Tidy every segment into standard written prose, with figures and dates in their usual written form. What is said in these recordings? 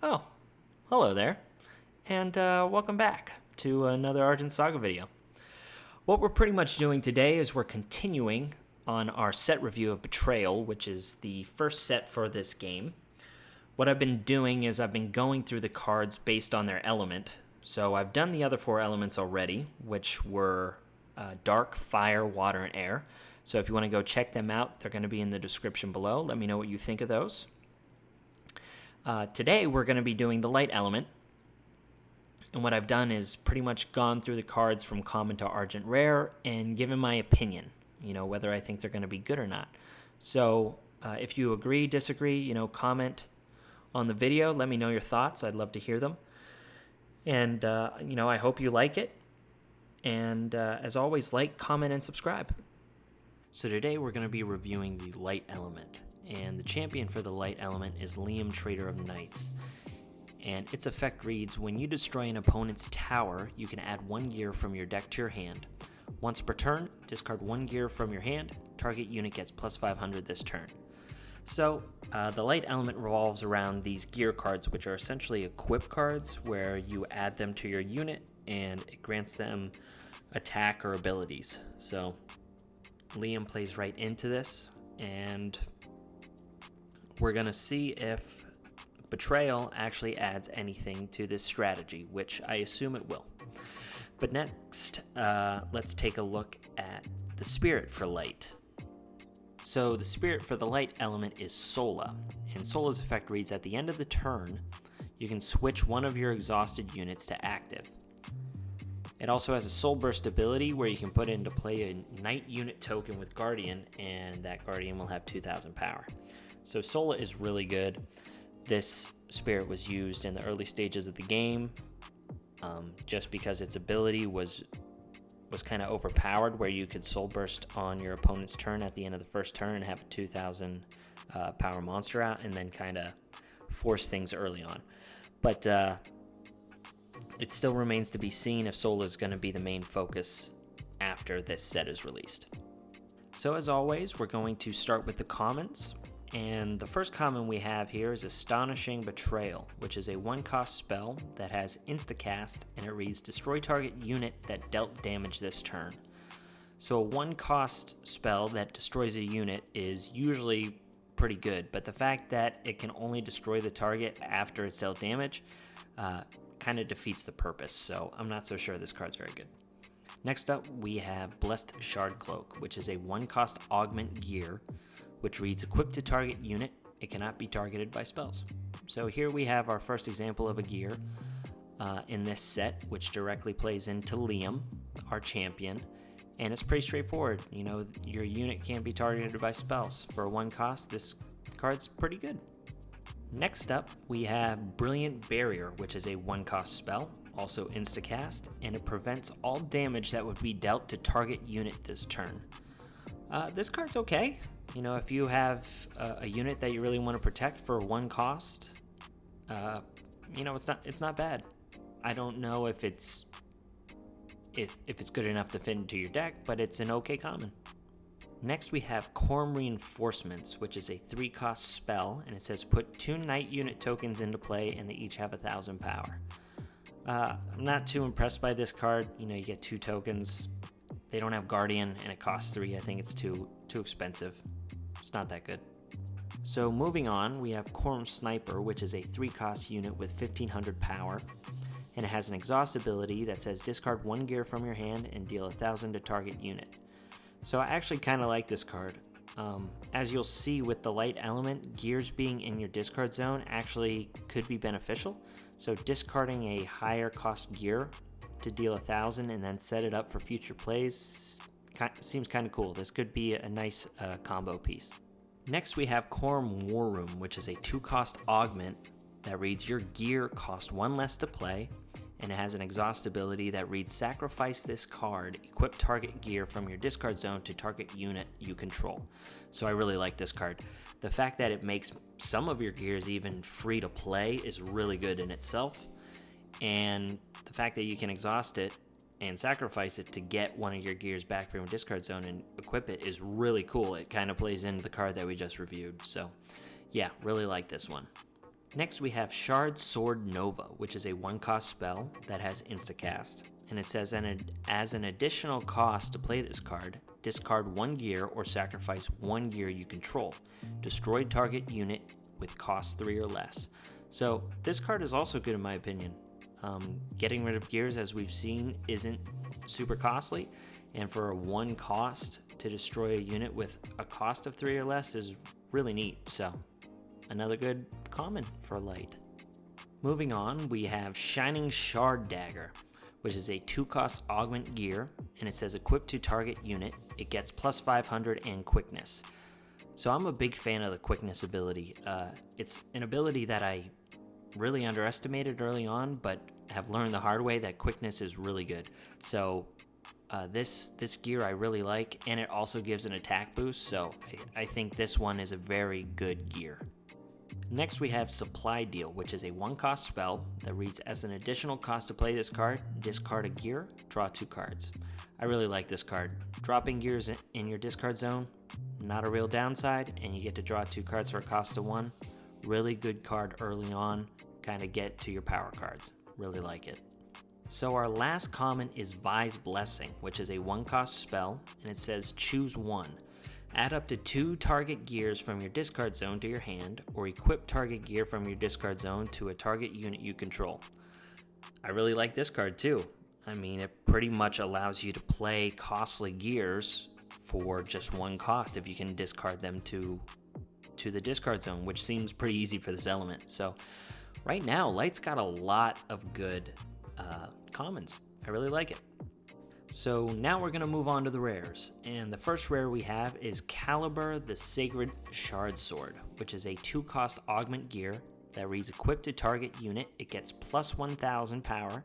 Oh, hello there, and welcome back to another Argent Saga video. What we're pretty much doing today is we're continuing on our set review of Betrayal, which is the first set for this game. What I've been doing is I've been going through the cards based on their element. So I've done the other four elements already, which were dark, fire, water, and air. So if you want to go check them out, they're going to be in the description below. Let me know what you think of those. Today we're going to be doing the light element, and what I've done is pretty much gone through the cards from common to argent rare and given my opinion, whether I think they're going to be good or not. So if you agree, disagree, comment on the video, let me know your thoughts. I'd love to hear them, and I hope you like it, and as always, like, comment, and subscribe. So today we're going to be reviewing the light element. And the champion for the light element is Liam, Trader of Knights. And its effect reads, when you destroy an opponent's tower, you can add 1 gear from your deck to your hand. Once per turn, discard 1 gear from your hand. Target unit gets plus 500 this turn. So, the light element revolves around these gear cards, which are essentially equip cards, where you add them to your unit, and it grants them attack or abilities. So, Liam plays right into this, and we're going to see if Betrayal actually adds anything to this strategy, which I assume it will. But next, let's take a look at the spirit for light. So the spirit for the light element is Sola, and Sola's effect reads, at the end of the turn, you can switch one of your exhausted units to active. It also has a Soul Burst ability where you can put into play a Knight unit token with Guardian, and that Guardian will have 2,000 power. So Sola is really good. This spirit was used in the early stages of the game, just because its ability was kind of overpowered, where you could Soul Burst on your opponent's turn at the end of the first turn and have a 2,000 power monster out, and then kind of force things early on. But it still remains to be seen if Sola is going to be the main focus after this set is released. So as always, we're going to start with the commons. And the first common we have here is Astonishing Betrayal, which is a 1-cost spell that has instacast, and it reads, destroy target unit that dealt damage this turn. So a 1-cost spell that destroys a unit is usually pretty good, but the fact that it can only destroy the target after it's dealt damage kind of defeats the purpose, so I'm not so sure this card's very good. Next up, we have Blessed Shard Cloak, which is a 1-cost augment gear, which reads, equipped to target unit, it cannot be targeted by spells. So here we have our first example of a gear in this set, which directly plays into Liam, our champion, and it's pretty straightforward. Your unit can't be targeted by spells. For a 1-cost, this card's pretty good. Next up, we have Brilliant Barrier, which is a 1-cost spell, also instacast, and it prevents all damage that would be dealt to target unit this turn. This card's okay. If you have a unit that you really want to protect for 1-cost, it's not bad. I don't know if it's good enough to fit into your deck, but it's an okay common. Next we have Corm Reinforcements, which is a 3-cost spell, and it says put 2 Knight unit tokens into play, and they each have 1,000 power. I'm not too impressed by this card. You get 2 tokens. They don't have Guardian, and it costs 3. I think it's too expensive. It's not that good. So moving on, we have Corm Sniper, which is a 3-cost unit with 1,500 power, and it has an exhaust ability that says discard 1 gear from your hand and deal 1,000 to target unit. So I actually kind of like this card. As you'll see with the light element, gears being in your discard zone actually could be beneficial. So discarding a higher cost gear to deal 1,000 and then set it up for future plays seems kind of cool. This could be a nice combo piece. Next we have Corm War Room, which is a 2-cost augment that reads, your gear cost 1 less to play, and it has an exhaust ability that reads, sacrifice this card, equip target gear from your discard zone to target unit you control. So I really like this card. The fact that it makes some of your gears even free to play is really good in itself, and the fact that you can exhaust it and sacrifice it to get one of your gears back from your discard zone and equip it is really cool. It kind of plays into the card that we just reviewed. So yeah, really like this one. Next we have Shard Sword Nova, which is a 1-cost spell that has instacast. And it says, as an additional cost to play this card, discard 1 gear or sacrifice 1 gear you control. Destroy target unit with cost 3 or less. So this card is also good in my opinion. Getting rid of gears, as we've seen, isn't super costly. And for a 1 cost to destroy a unit with a cost of 3 or less is really neat. So another good common for light. Moving on, we have Shining Shard Dagger, which is a 2-cost augment gear, and it says equip to target unit. It gets plus 500 and quickness. So I'm a big fan of the quickness ability. It's an ability that I really underestimated early on, but have learned the hard way that quickness is really good. So this gear I really like, and it also gives an attack boost, so I think this one is a very good gear. Next we have Supply Deal, which is a 1-cost spell that reads, as an additional cost to play this card, discard a gear, draw 2 cards. I really like this card. Dropping gears in your discard zone, not a real downside, and you get to draw 2 cards for a cost of 1. Really good card early on, kind of get to your power cards. Really like it. So our last common is Vies Blessing, which is a 1-cost spell, and it says choose 1. Add up to 2 target gears from your discard zone to your hand, or equip target gear from your discard zone to a target unit you control. I really like this card too. I mean, it pretty much allows you to play costly gears for just 1 cost if you can discard them to the discard zone, which seems pretty easy for this element. So right now, Light's got a lot of good commons. I really like it. So now we're going to move on to the rares, and the first rare we have is Caliber the Sacred Shard Sword, which is a 2-cost augment gear that reads equip to target unit. It gets plus 1000 power.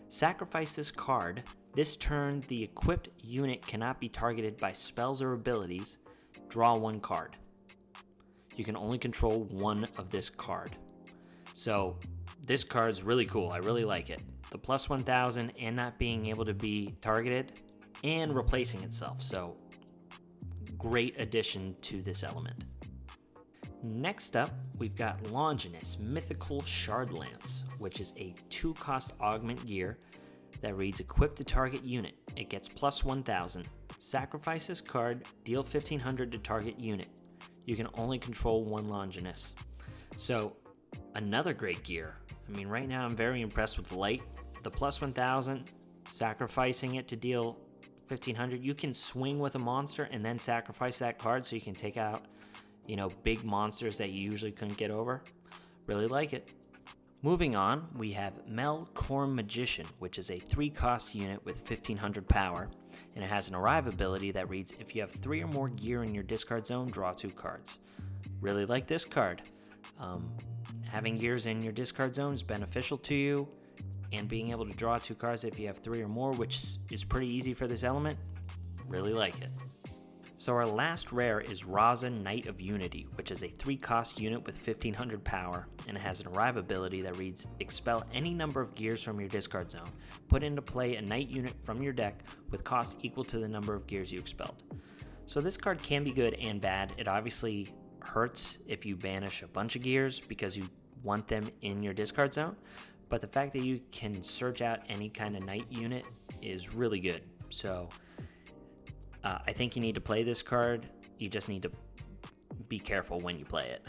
Sacrifice this card. This turn, the equipped unit cannot be targeted by spells or abilities. Draw 1 card. You can only control 1 of this card. So this card's really cool. I really like it. The plus 1000 and not being able to be targeted and replacing itself. So great addition to this element. Next up, we've got Longinus Mythical Shard Lance, which is a 2-cost augment gear that reads equip to target unit. It gets plus 1000. Sacrifice this card, deal 1500 to target unit. You can only control 1 Longinus. So another great gear. I mean, right now I'm very impressed with Light. The plus 1000, sacrificing it to deal 1500. You can swing with a monster and then sacrifice that card so you can take out, big monsters that you usually couldn't get over. Really like it. Moving on, we have Melkor Magician, which is a 3-cost unit with 1500 power, and it has an arrive ability that reads, if you have 3 or more gear in your discard zone, draw 2 cards. Really like this card. Having gears in your discard zone is beneficial to you, and being able to draw 2 cards if you have 3 or more, which is pretty easy for this element. Really like it. So our last rare is Raza Knight of Unity, which is a 3-cost unit with 1500 power, and it has an arrive ability that reads, expel any number of gears from your discard zone. Put into play a knight unit from your deck with cost equal to the number of gears you expelled. So this card can be good and bad. It obviously hurts if you banish a bunch of gears because you want them in your discard zone, but the fact that you can search out any kind of knight unit is really good. So I think you need to play this card. You just need to be careful when you play it.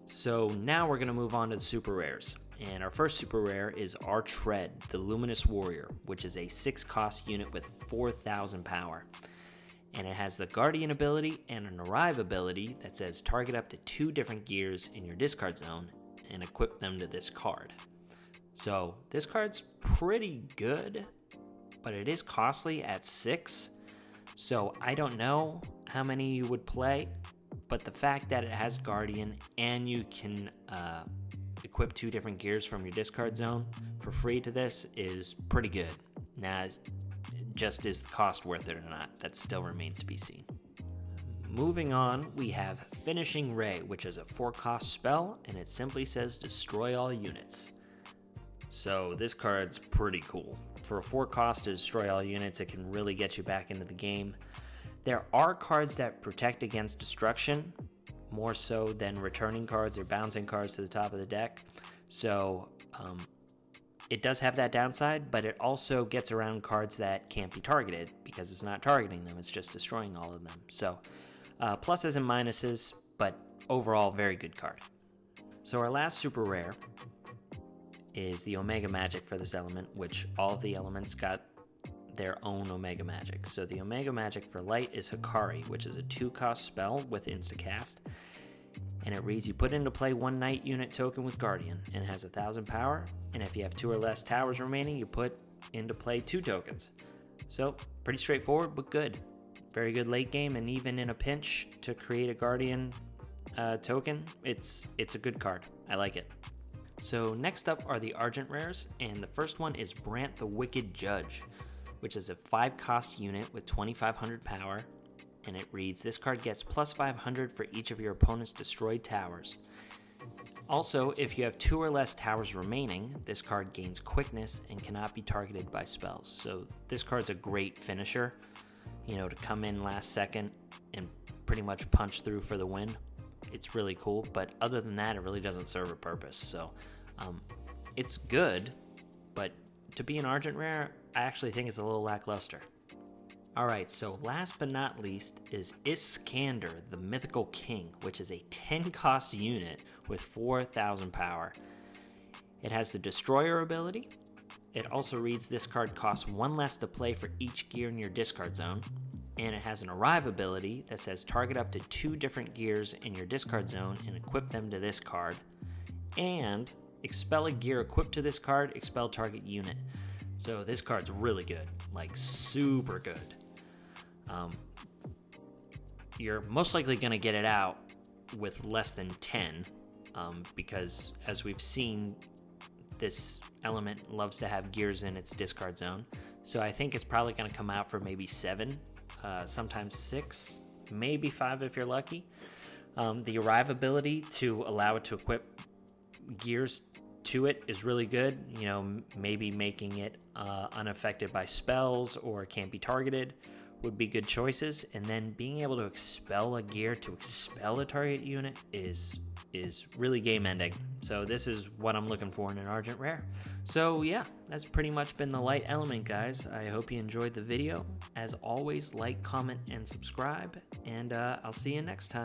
So now we're going to move on to the super rares. And our first super rare is Argent, the Luminous Warrior, which is a 6-cost unit with 4000 power. And it has the Guardian ability and an Arrive ability that says target up to 2 different gears in your discard zone and equip them to this card. So this card's pretty good, but it is costly at 6. So I don't know how many you would play, but the fact that it has Guardian and you can equip 2 different gears from your discard zone for free to this is pretty good. Now, just is the cost worth it or not? That still remains to be seen. Moving on, we have Finishing Ray, which is a 4-cost spell, and it simply says destroy all units. So this card's pretty cool. For a 4-cost to destroy all units, it can really get you back into the game. There are cards that protect against destruction, more so than returning cards or bouncing cards to the top of the deck. So it does have that downside, but it also gets around cards that can't be targeted because it's not targeting them, it's just destroying all of them. So pluses and minuses, but overall very good card. So our last super rare is the Omega Magic for this element, which all of the elements got their own Omega Magic. So the Omega Magic for light is Hikari, which is a 2-cost spell with instacast. And it reads, you put into play 1 Knight unit token with Guardian, and it has 1,000 power, and if you have 2 or less towers remaining, you put into play 2 tokens. So, pretty straightforward, but good. Very good late game, and even in a pinch to create a Guardian token, it's a good card. I like it. So next up are the Argent rares, and the first one is Brandt the Wicked Judge, which is a 5-cost unit with 2,500 power, and it reads, this card gets plus 500 for each of your opponent's destroyed towers. Also, if you have 2 or less towers remaining, this card gains quickness and cannot be targeted by spells. So this card's a great finisher, to come in last second and pretty much punch through for the win. It's really cool, but other than that, it really doesn't serve a purpose. So it's good, but to be an Argent rare, I actually think it's a little lackluster. Alright, so last but not least is Candor, the Mythical King, which is a 10-cost unit with 4,000 power. It has the Destroyer ability. It also reads, this card costs 1 less to play for each gear in your discard zone. And it has an Arrive ability that says target up to 2 different gears in your discard zone and equip them to this card. And expel a gear equipped to this card, expel target unit. So this card's really good, like super good. You're most likely going to get it out with less than 10 because as we've seen, this element loves to have gears in its discard zone. So I think it's probably going to come out for maybe 7, sometimes 6, maybe 5 if you're lucky. The Arrive ability to allow it to equip gears to it is really good. Maybe making it unaffected by spells or can't be targeted would be good choices. And then being able to expel a gear to expel a target unit is really game ending. So this is what I'm looking for in an Argent rare. So yeah, that's pretty much been the light element, guys. I hope you enjoyed the video. As always, like, comment, and subscribe, and I'll see you next time.